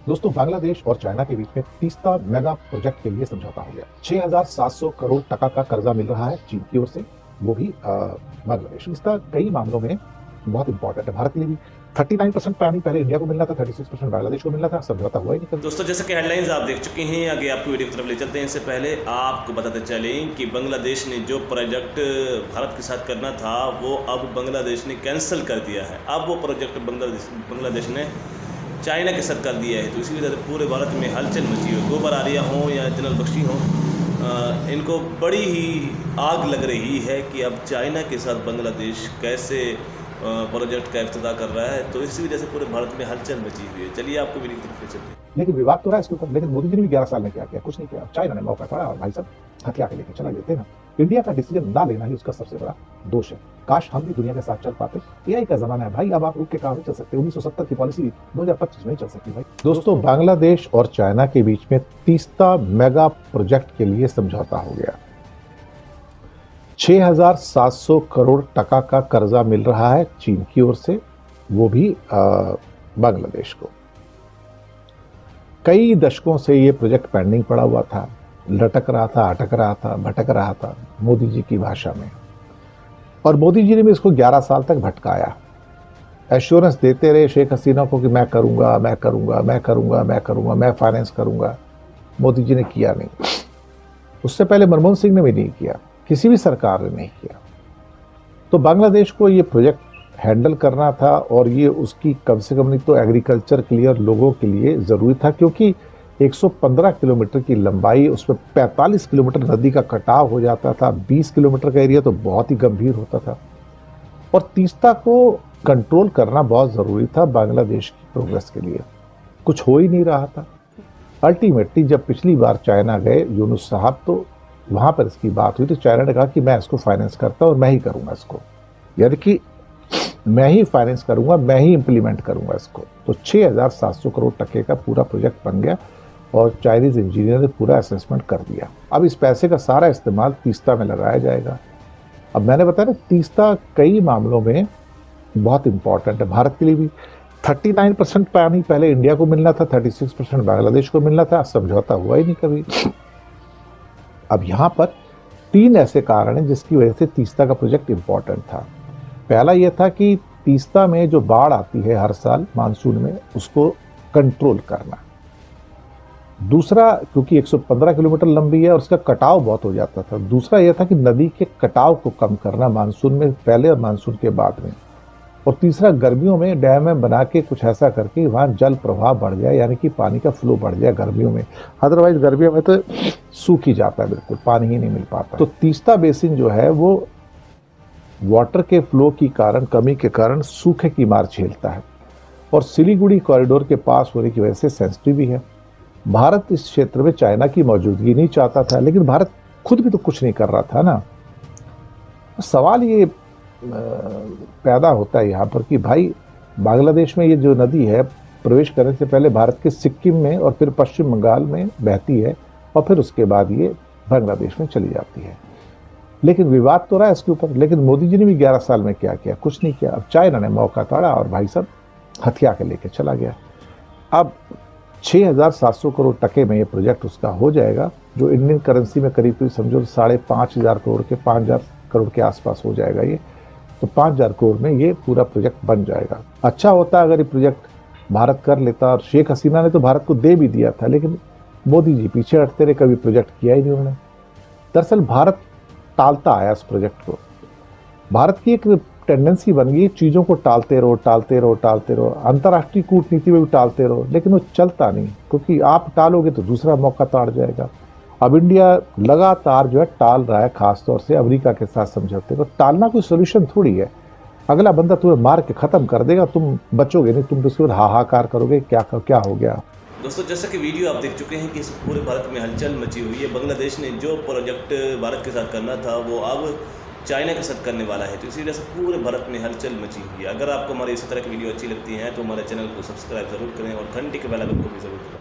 दोस्तों, बांग्लादेश और चाइना के बीच में तीस्ता मेगा प्रोजेक्ट के लिए समझौता हो गया। 6,700 करोड़ टका का कर्जा मिल रहा है चीन की ओर से, वो भी बांग्लादेश। तीस्ता कई मामलों में बहुत इंपॉर्टेंट है भारत के लिए भी। 39% पानी पहले इंडिया को मिलना था, 36% बांग्लादेश को मिलना था। समझौता हुआ ही नहीं कभी। दोस्तों, जैसे कि हेडलाइंस आप देख चुके हैं, आगे आपको वीडियो की तरफ ले चलते हैं। इससे पहले आपको बताते चलें कि बांग्लादेश ने जो प्रोजेक्ट भारत के साथ करना था वो अब बांग्लादेश ने कैंसिल कर दिया है। अब वो प्रोजेक्ट बांग्लादेश ने चाइना के साथ कर दिया है। तो इसी वजह से पूरे भारत में हलचल मची हो। गोबर आर्या हों या जनरल बख्शी हों, इनको बड़ी ही आग लग रही है कि अब चाइना के साथ बांग्लादेश कैसे प्रोजेक्ट का इफ्तिताह कर रहा है। तो इसी वजह से पूरे भारत में हलचल मची हुई है। चलिए आपको वीडियो की तरफ ले चलते हैं। लेकिन विवाद तो रहा है इसके ऊपर। लेकिन मोदी जी ने भी 11 साल में क्या किया? कुछ नहीं किया। चाइना ने मौका पड़ा और भाई साहब हथियार के लेके चला गए थे ना। इंडिया का डिसीजन ना लेना ही उसका सबसे बड़ा दोष है। काश हम भी दुनिया के साथ चल पाते। एआई का जमाना है भाई, अब आप रुक के कहां नहीं चल सकते। 1970 की पॉलिसी 2025 में नहीं चल सकती भाई। दोस्तों, बांग्लादेश और चाइना के बीच में तीस्ता मेगा प्रोजेक्ट के लिए समझौता हो गया। 6,700 करोड़ टका का कर्जा मिल रहा है चीन की ओर से, वो भी बांग्लादेश को। कई दशकों से ये प्रोजेक्ट पेंडिंग पड़ा हुआ था, लटक रहा था, अटक रहा था, भटक रहा था मोदी जी की भाषा में। और मोदी जी ने भी इसको 11 साल तक भटकाया। एश्योरेंस देते रहे शेख हसीना को कि मैं करूंगा, मैं करूंगा, मैं करूंगा, मैं करूंगा, मैं फाइनेंस करूंगा। मोदी जी ने किया नहीं। उससे पहले मनमोहन सिंह ने भी नहीं किया, किसी भी सरकार ने नहीं किया। तो बांग्लादेश को ये प्रोजेक्ट हैंडल करना था और ये उसकी कम से कम नहीं तो एग्रीकल्चर के लिए और लोगों के लिए ज़रूरी था, क्योंकि 115 किलोमीटर की लंबाई, उसमें 45 किलोमीटर नदी का कटाव हो जाता था। 20 किलोमीटर का एरिया तो बहुत ही गंभीर होता था। और तीस्ता को कंट्रोल करना बहुत ज़रूरी था बांग्लादेश की प्रोग्रेस के लिए। कुछ हो ही नहीं रहा था। अल्टीमेटली जब पिछली बार चाइना गए यूनुस साहब, तो वहाँ पर इसकी बात हुई तो चाइना ने कहा कि मैं इसको फाइनेंस करता हूँ और मैं ही करूँगा इसको, यानी कि मैं ही फाइनेंस करूँगा, मैं ही इम्प्लीमेंट करूँगा इसको। तो 6,700 करोड़ टके का पूरा प्रोजेक्ट बन गया और चाइनीज़ इंजीनियर ने पूरा असेसमेंट कर दिया। अब इस पैसे का सारा इस्तेमाल तीस्ता में लगाया जाएगा। अब मैंने बताया ना, तीस्ता कई मामलों में बहुत इंपॉर्टेंट है भारत के लिए भी। 39% पानी पहले इंडिया को मिलना था, 36% बांग्लादेश को मिलना था। समझौता हुआ ही नहीं कभी। अब यहाँ पर 3 ऐसे कारण हैं जिसकी वजह से तीस्ता का प्रोजेक्ट इंपॉर्टेंट था। पहला यह था कि तीस्ता में जो बाढ़ आती है हर साल मानसून में, उसको कंट्रोल करना। दूसरा, क्योंकि 115 किलोमीटर लंबी है और उसका कटाव बहुत हो जाता था। दूसरा यह था कि नदी के कटाव को कम करना, मानसून में पहले और मानसून के बाद में। और तीसरा, गर्मियों में डैम में बना के कुछ ऐसा करके वहाँ जल प्रवाह बढ़ जाए, यानी कि पानी का फ्लो बढ़ जाए गर्मियों में। अदरवाइज गर्मियों में तो सूख ही जाता है, बिल्कुल पानी ही नहीं मिल पाता। तो तीस्ता बेसिन जो है वो वाटर के फ्लो की कारण, कमी के कारण सूखे की मार झेलता है और सिलीगुड़ी कॉरिडोर के पास होने की वजह से सेंसिटिव भी है। भारत इस क्षेत्र में चाइना की मौजूदगी नहीं चाहता था, लेकिन भारत खुद भी तो कुछ नहीं कर रहा था ना। सवाल ये पैदा होता है यहाँ पर कि भाई, बांग्लादेश में ये जो नदी है प्रवेश करने से पहले भारत के सिक्किम में और फिर पश्चिम बंगाल में बहती है और फिर उसके बाद ये बांग्लादेश में चली जाती है। लेकिन विवाद तो रहा है इसके ऊपर। लेकिन मोदी जी ने भी 11 साल में क्या किया? कुछ नहीं किया। अब चाइना ने मौका ताड़ा और भाई साहब हथियार के लेके चला गया। अब 6,700 करोड़ टके में ये प्रोजेक्ट उसका हो जाएगा, जो इंडियन करेंसी में करीब समझो 5,500 करोड़ के 5,000 करोड़ के आसपास हो जाएगा ये। तो 5,000 करोड़ में ये पूरा प्रोजेक्ट बन जाएगा। अच्छा होता अगर ये प्रोजेक्ट भारत कर लेता, और शेख हसीना ने तो भारत को दे भी दिया था, लेकिन मोदी जी पीछे हटते रहे, कभी प्रोजेक्ट किया ही नहीं उन्होंने। दरअसल भारत टालता आया इस प्रोजेक्ट को। भारत की एक टेंडेंसी बन गई, चीज़ों को टालते रहो, टालते रहो, टालते रहो। अंतर्राष्ट्रीय कूटनीति में भी टालते रहो, लेकिन वो चलता नहीं, क्योंकि आप टालोगे तो दूसरा मौका ताड़ जाएगा। अब इंडिया लगातार जो है टाल रहा है, खासतौर से अमेरिका के साथ समझौते को। टालना कोई सोल्यूशन थोड़ी है। अगला बंदा तुम्हें मार के ख़त्म कर देगा, तुम बचोगे नहीं, तुम तो उसके बाद हाहाकार करोगे, क्या हो गया। दोस्तों, जैसा कि वीडियो आप देख चुके हैं कि पूरे भारत में हलचल मची हुई है। बांग्लादेश ने जो प्रोजेक्ट भारत के साथ करना था वो अब चाइना के साथ करने वाला है। तो इसी वजह से पूरे भारत में हलचल मची हुई है। अगर आपको हमारे इसी तरह की वीडियो अच्छी लगती हैं तो हमारे चैनल को सब्सक्राइब जरूर करें और घंटी के बेल आइकन को भी जरूर करें।